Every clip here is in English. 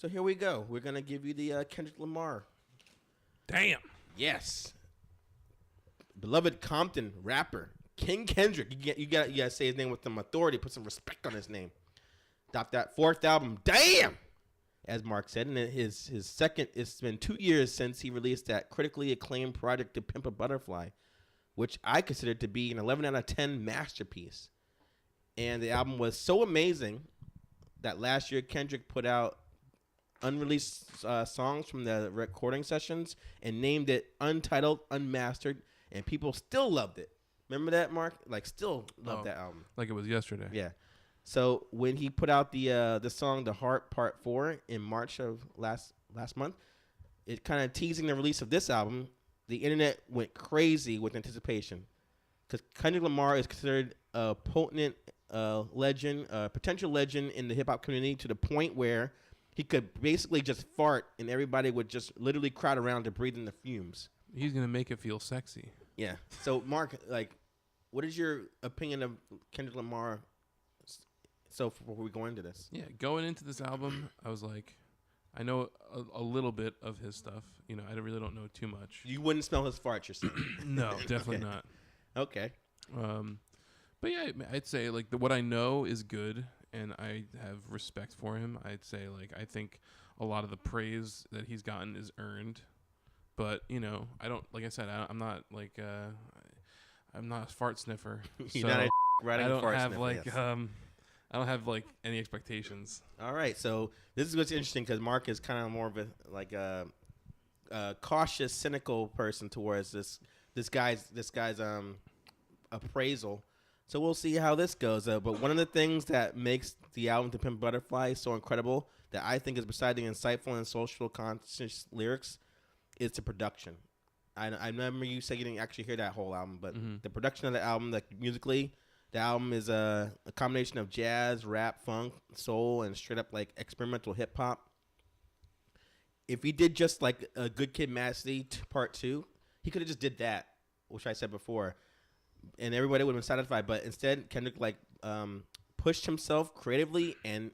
So here we go. We're gonna give you the Kendrick Lamar. Damn. Yes. Beloved Compton rapper King Kendrick. You gotta say his name with some authority. Put some respect on his name. Dropped that fourth album. Damn. As Mark said, and his second. It's been 2 years since he released that critically acclaimed project "To Pimp a Butterfly," which I consider to be an 11 out of 10 masterpiece. And the album was so amazing that last year Kendrick put out unreleased songs from the recording sessions and named it Untitled, Unmastered, and people still loved it. Remember that, Mark? Like, still loved that album. Like it was yesterday. Yeah. So when he put out the song "The Heart" Part 4 in March of last month, it kind of teasing the release of this album. The internet went crazy with anticipation because Kendrick Lamar is considered a potent legend, a potential legend in the hip hop community, to the point where he could basically just fart and everybody would just literally crowd around to breathe in the fumes. He's gonna make it feel sexy. Yeah. So Mark, like, what is your opinion of Kendrick Lamar? So before we go into this, Yeah, going into this album, I was like, I know a little bit of his stuff. You know, I really don't know too much. you wouldn't smell his farts, you're saying? No, definitely not. Okay. But yeah, I'd say like what I know is good, and I have respect for him. I'd say like I think a lot of the praise that he's gotten is earned, but you know I don't, like I said, I'm not like I'm not a fart sniffer. You're not a riding I don't fart have sniffer, like yes. I don't have like any expectations. All right, so this is what's interesting because Mark is kind of more of a cautious, cynical person towards this guy's appraisal. So we'll see how this goes. But one of the things that makes the album "To Pimp a Butterfly" so incredible, that I think is beside the insightful and social conscious lyrics, is the production. I remember you said you didn't actually hear that whole album, but the production of the album, like musically, the album is a combination of jazz, rap, funk, soul, and straight up like experimental hip hop. If he did just like a Good Kid, Mad City Part 2, he could have just did that, which I said before, and everybody would have been satisfied. But instead, Kendrick pushed himself creatively and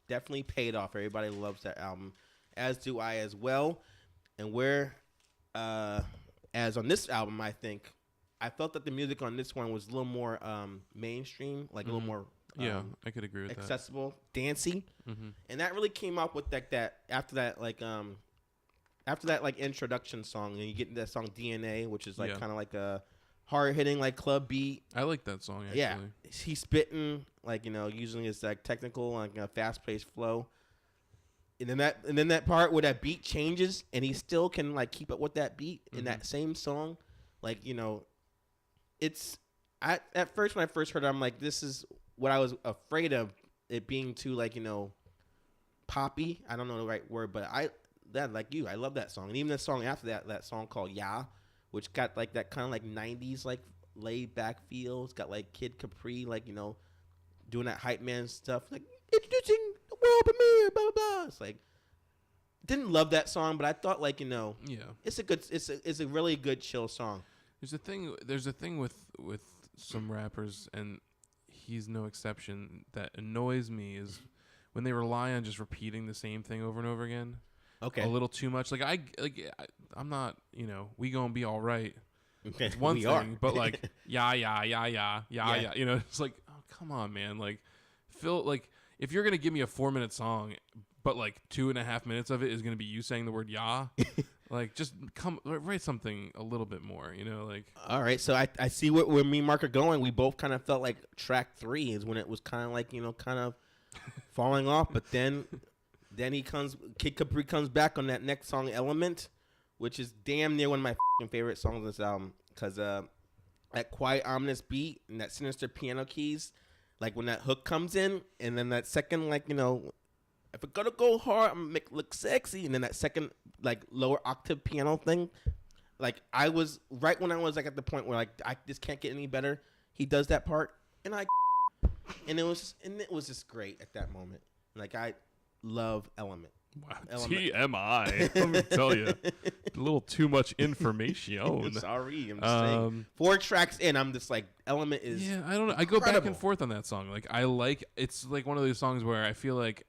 definitely paid off. Everybody loves that album, as do I as well. And as on this album, I felt that the music on this one was a little more mainstream, like a little more I could agree with accessible, dancey, and that really came up with that after that introduction song, and you get into that song DNA, which is like kind of like a hard hitting like club beat. I like that song actually. Yeah, he's spitting like using his like technical like fast paced flow. And then that part where that beat changes and he still can like keep up with that beat in that same song, like it's at first when I first heard it, I'm like, this is what I was afraid of, it being too like poppy. I don't know the right word, but I love that song. And even the song after that song called "Yeah," which got like that kind of like 90s like laid back feel. It's got like Kid Capri like doing that hype man stuff, like introducing the world premiere, blah blah blah. It's like, didn't love that song, but I thought like it's a really good chill song. There's a thing with some rappers, and he's no exception, that annoys me is when they rely on just repeating the same thing over and over again. Okay. A little too much. I'm not, we gonna be all right. Okay. It's one we thing, are. but like yeah. It's like, oh come on, man. Like, Phil, like if you're gonna give me a 4-minute song, but like 2.5 minutes of it is gonna be you saying the word "yeah," like just write something a little bit more, like. All right, so I see where me and Mark are going. We both kind of felt like track 3 is when it was kind of like kind of falling off, but then Kid Capri comes back on that next song, "Element," which is damn near one of my favorite songs on this album, because that quiet, ominous beat and that sinister piano keys, like when that hook comes in, and then that second if it's gonna go hard, I'm gonna make it look sexy, and then that second like lower octave piano thing, like I was right when I was like at the point where like I just can't get any better. He does that part, and it was just great at that moment. Like, I love Element. Wow, TMI. Let me tell you, a little too much information. Sorry, I'm just saying. 4 tracks in, I'm just like, Element is I don't know. I go back and forth on that song. Like, it's like one of those songs where I feel like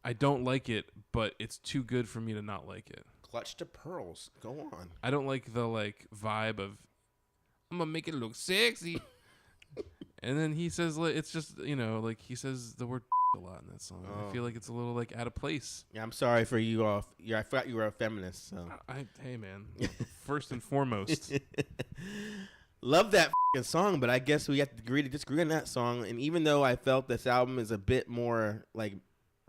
I don't like it, but it's too good for me to not like it. Clutch to pearls. Go on. I don't like the vibe of I'm gonna make it look sexy. And then he says it's just he says the word a lot in that song. I feel like it's a little out of place. Yeah, I'm sorry for you off. Yeah, I forgot you were a feminist. So hey man, first and foremost, love that song, but I guess we have to agree to disagree on that song. And even though I felt this album is a bit more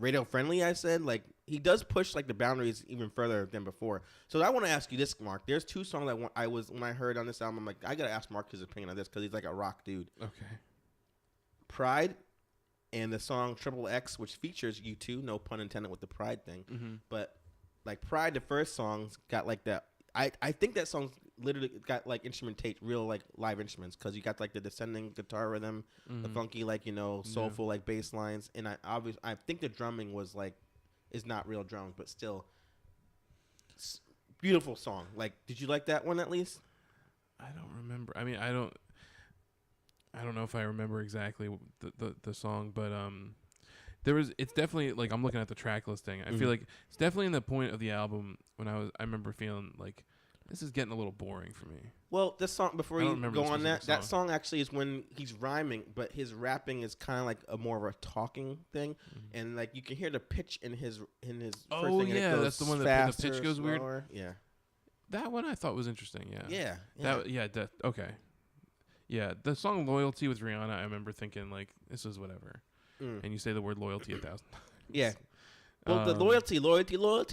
radio friendly, I said he does push the boundaries even further than before. So I want to ask you this, Mark. There's two songs when I heard on this album, I'm like, I gotta ask Mark his opinion on this because he's like a rock dude. Okay. Pride and the song Triple X, which features U2, no pun intended with the Pride thing. Mm-hmm. But Pride, the first song's got that. I think that song's literally got instrumentation, real live instruments, because you got the descending guitar rhythm, the funky soulful bass lines, and I think the drumming was is not real drums, but still beautiful song. Did you like that one at least? I don't remember. I mean, I don't know if I remember exactly the song, but it's definitely I'm looking at the track listing. I feel like it's definitely in the point of the album when I remember feeling this is getting a little boring for me. Well, this song, before you go on that song actually is when he's rhyming, but his rapping is kind of a more of a talking thing, and you can hear the pitch in his first thing. Yeah, that's the one that the pitch goes slower. weird. Yeah, that one I thought was interesting. Yeah, yeah. Okay. Yeah, the song "Loyalty" with Rihanna, I remember thinking this is whatever, and you say the word loyalty 1,000. Yeah. Well, the loyalty,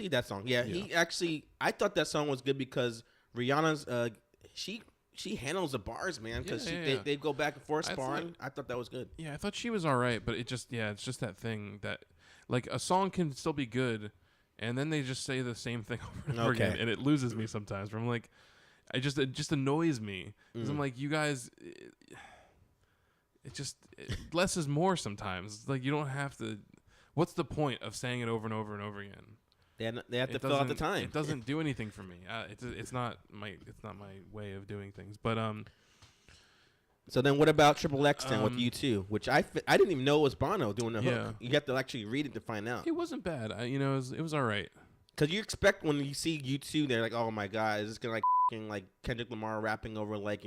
that song. Yeah, he actually, I thought that song was good because Rihanna's, she handles the bars, man, because they go back and forth sparring. I thought that was good. Yeah, I thought she was all right, but it's just that thing that, a song can still be good, and then they just say the same thing over and over again, and it loses me sometimes. Where I'm it just annoys me. Because I'm you guys, less is more sometimes. You don't have to. What's the point of saying it over and over and over again? They have to fill out the time. It doesn't do anything for me. It's not my way of doing things. But So then, what about Triple X then with U2, which I didn't even know it was Bono doing the hook. You have to actually read it to find out. It wasn't bad. It was all right. Because you expect when you see U2, they're oh my god, is this gonna Kendrick Lamar rapping over where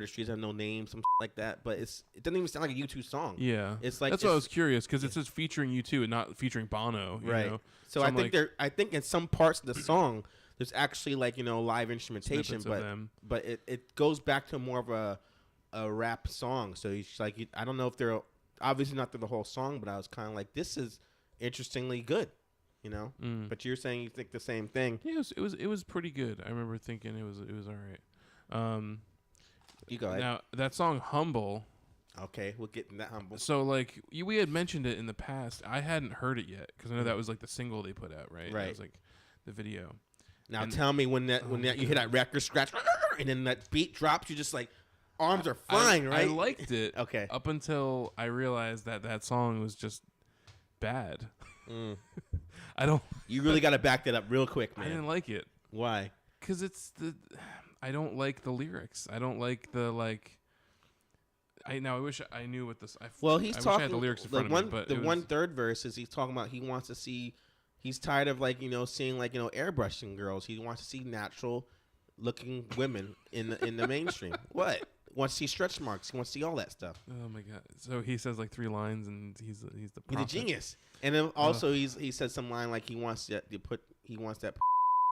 the streets have no name, some like that. But it doesn't even sound like a U2 song. Yeah, it's that's why I was curious because it says featuring U2 and not featuring Bono. Right. So I think I think in some parts of the song there's actually live instrumentation, but it goes back to more of a rap song. So it's I don't know if they're obviously not through the whole song, but I was kind of this is interestingly good. But you're saying you think the same thing. Yeah, it was pretty good. I remember thinking it was all right. You go ahead. Now that song "Humble." Okay, we'll get in that Humble. So we had mentioned it in the past. I hadn't heard it yet because I know that was the single they put out, right? Right. That was the video. Now tell me when you hear that record scratch and then that beat drops, you just arms are flying, right? I liked it. Okay. Up until I realized that song was just bad. I don't. You really got to back that up real quick, man. I didn't like it. Why? Because I don't like the lyrics. I don't like the I wish I knew what this. He's I talking. Wish I had the lyrics in front of me, but the 1/3 verse is he's talking about he wants to see. He's tired of seeing airbrushing girls. He wants to see natural looking women in the mainstream. What? Wants to see stretch marks. He wants to see all that stuff. Oh my god! So he says 3 lines, and he's the prophet. He's a genius. And then also he said some line he wants that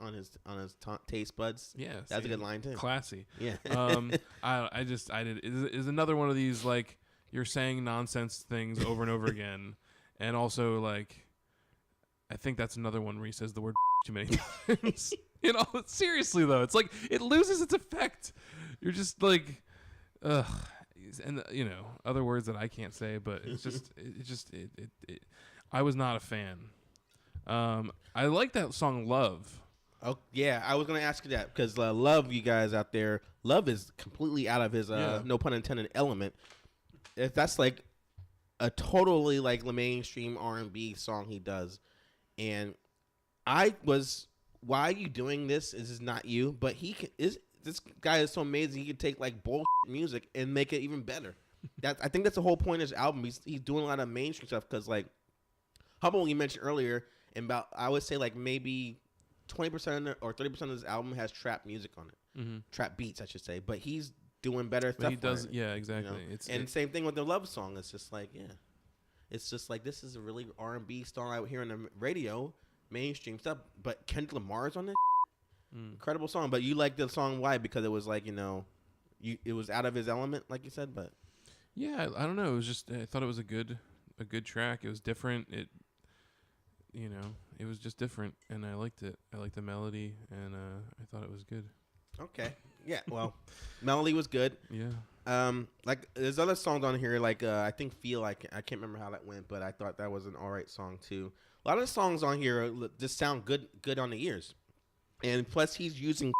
on his taste buds. Yeah, that's a good line too. Classy. Yeah. I did. Is another one of these you're saying nonsense things over and over again, and also I think that's another one where he says the word too many times. Seriously though, it's it loses its effect. You're just ugh, and other words that I can't say, but it's just I was not a fan. I like that song "Love." Oh yeah, I was gonna ask you that because "Love," you guys out there, "Love" is completely out of his no pun intended element. If that's a totally the mainstream R&B song he does, and why are you doing this? This is not you, but this guy is so amazing. He can take bullshit music and make it even better. I think that's the whole point of his album. He's doing a lot of mainstream stuff because Humble you mentioned earlier, and about I would say like maybe 20% or 30% of this album has trap music on it, trap beats I should say. But he's doing better stuff. He does, on it, yeah, exactly. Same thing with the love song. It's just like it's just like this is a really R&B song out here on the radio, mainstream stuff. But Kendrick Lamar's on it, incredible song. But you like the song why? Because it was like it was out of his element, like you said. But yeah, I don't know. It was just I thought it was a good track. It was different. It was just different, and I liked it. I liked the melody, and I thought it was good. Okay, yeah. Well, melody was good. Yeah. Like there's other songs on here, like I think "Feel Like" I can't remember how that went, but I thought that was an alright song too. A lot of the songs on here just sound good on the ears, and plus he's using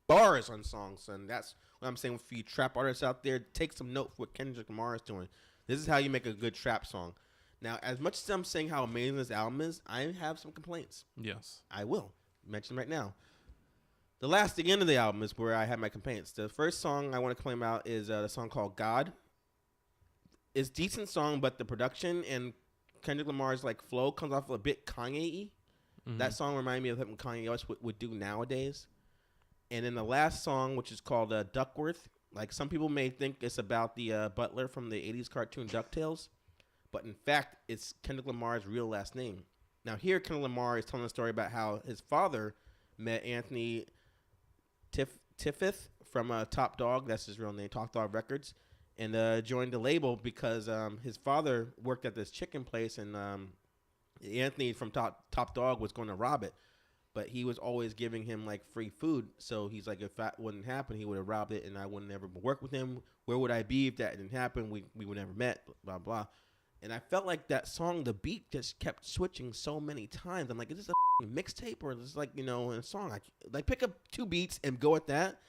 bars on songs, and that's what I'm saying for you trap artists out there. Take some note for what Kendrick Lamar is doing. This is how you make a good trap song. Now, as much as I'm saying how amazing this album is, I have some complaints. Yes. I will mention right now. The end of the album is where I have my complaints. The first song I want to complain about is the song called God. It's a decent song, but the production and Kendrick Lamar's like flow comes off a bit Kanye-y. That song reminded me of what Kanye always would do nowadays. And then the last song, which is called Duckworth, like some people may think it's about the butler from the 80s cartoon DuckTales. But in fact, it's Kendrick Lamar's real last name. Now here, Kendrick Lamar is telling a story about how his father met Anthony Tiffith from Top Dog, that's his real name, Top Dog Records, and joined the label because his father worked at this chicken place, and Anthony from Top Dog was going to rob it. But he was always giving him like free food. So he's like, if that wouldn't happen, he would have robbed it and I would never work with him. Where would I be if that didn't happen? We would never met, blah, blah. And I felt like that song, the beat just kept switching so many times. I'm like, is this a mixtape or is this like, in a song? Like pick up 2 beats and go at that.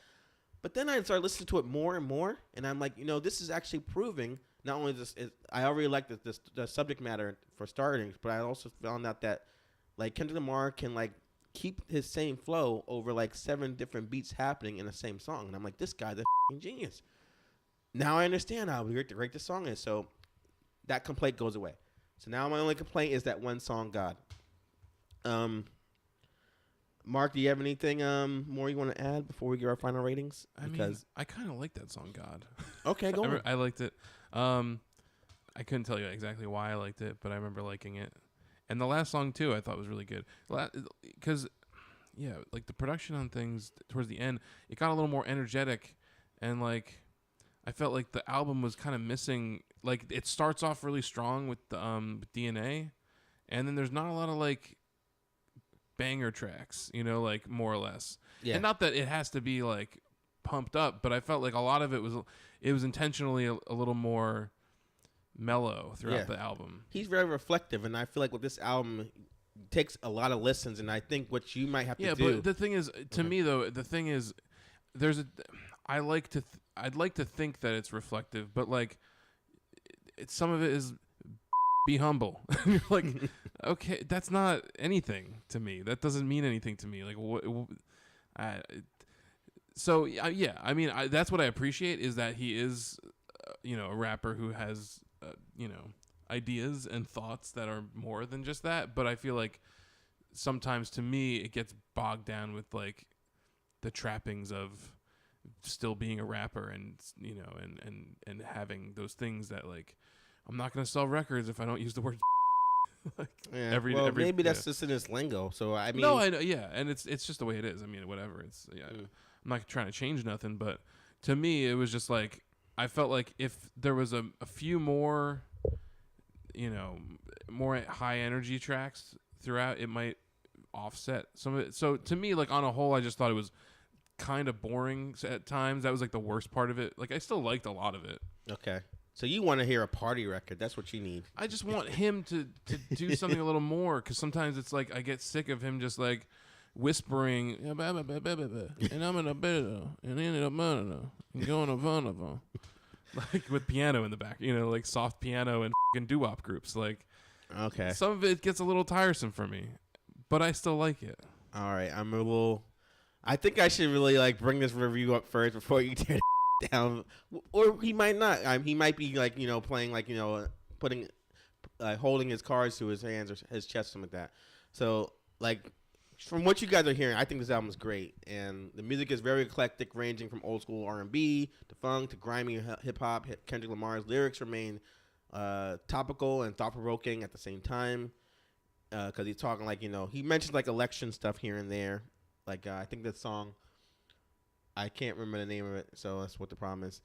But then I started listening to it more and more. And I'm like, this is actually proving not only this, I already like the subject matter for starting, but I also found out that like Kendrick Lamar can like keep his same flow over like 7 different beats happening in the same song. And I'm like, this guy's a genius. Now I understand how great this song is. So that complaint goes away. So now my only complaint is that one song, God. Mark, do you have anything more you want to add before we give our final ratings? I kind of like that song, God. Okay, go on. I liked it. I couldn't tell you exactly why I liked it, but I remember liking it. And the last song, too, I thought was really good. Because, yeah, like the production on things towards the end, it got a little more energetic. And, like, I felt like the album was kind of missing. Like, it starts off really strong with the DNA. And then there's not a lot of, like, banger tracks, like, more or less. Yeah. And not that it has to be, like, pumped up, but I felt like a lot of it was intentionally a little more mellow throughout the album. He's very reflective, and I feel like with this album takes a lot of listens, and I think what you might have to do. Yeah, but the thing is, to me though, the thing is, I'd like to think that it's reflective, but like, some of it is be humble. You're like, okay, that's not anything to me. That doesn't mean anything to me. Like, yeah, I mean, that's what I appreciate is that he is, a rapper who has, ideas and thoughts that are more than just that. But I feel like sometimes to me it gets bogged down with like the trappings of still being a rapper and, and having those things that like, I'm not going to sell records if I don't use the word like maybe that's just in his lingo. So I mean, no, I know, yeah, and it's just the way it is. I mean, whatever. It's I'm not trying to change nothing, but to me, it was just like I felt like if there was a few more, more high energy tracks throughout, it might offset some of it. So to me, like on a whole, I just thought it was kind of boring at times. That was like the worst part of it. Like I still liked a lot of it. Okay. So you want to hear a party record. That's what you need. I just want him to do something a little more because sometimes it's like I get sick of him just like whispering and I'm in a bed and in a mono and going to like with piano in the back, like soft piano and fucking doo-wop groups. Like, okay, some of it gets a little tiresome for me, but I still like it. All right, I think I should really like bring this review up first before you tear it down, or he might not. He might be like playing like putting holding his cards to his hands or his chest, something like that. So like from what you guys are hearing, I think this album is great, and the music is very eclectic, ranging from old school R&B to funk to grimy hip hop. Kendrick Lamar's lyrics remain topical and thought provoking at the same time, because he's talking like he mentions like election stuff here and there. Like I think that song, I can't remember the name of it, so that's what the problem is.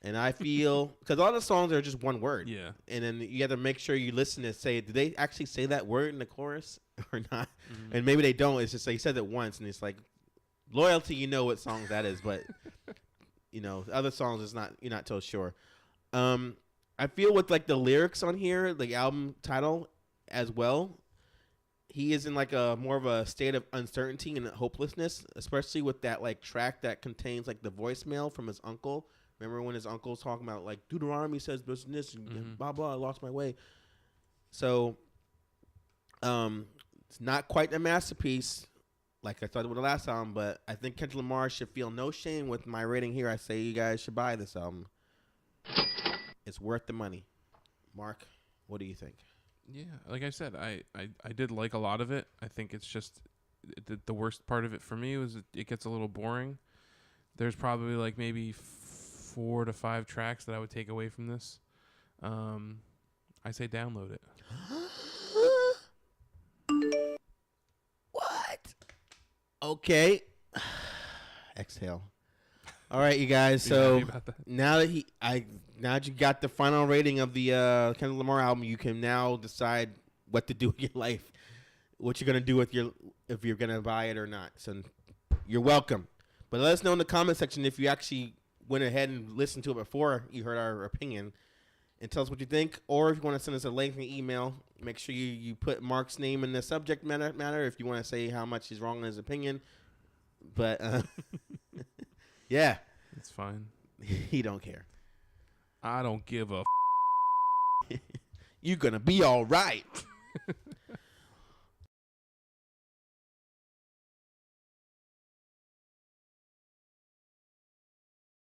And I feel because all the songs are just one word, Yeah. And then you have to make sure you listen and say, did they actually say that word in the chorus or not? Mm-hmm. And maybe they don't. It's just like he said it once, and it's like loyalty. You know what songs that is, but other songs is not. You're not so sure. I feel with like the lyrics on here, the album title as well. He is in like a more of a state of uncertainty and hopelessness, especially with that like track that contains like the voicemail from his uncle. Remember when his uncle's talking about like Deuteronomy says this and this and blah blah. I lost my way. So, it's not quite a masterpiece like I thought with the last album, but I think Kendrick Lamar should feel no shame with my rating here. I say you guys should buy this album. It's worth the money. Mark, what do you think? Yeah, like I said, I did like a lot of it. I think it's just the worst part of it for me was it gets a little boring. There's probably like maybe 4 to 5 tracks that I would take away from this. I say download it. What? Okay. Exhale. All right, you guys. So now that you got the final rating of the Kendrick Lamar album, you can now decide what to do with your life, what you're gonna do with if you're gonna buy it or not. So you're welcome. But let us know in the comment section if you actually went ahead and listened to it before you heard our opinion, and tell us what you think. Or if you want to send us a lengthy email, make sure you put Mark's name in the subject matter if you want to say how much he's wrong in his opinion. But yeah, it's fine. He don't care. I don't give a. You're gonna be all right.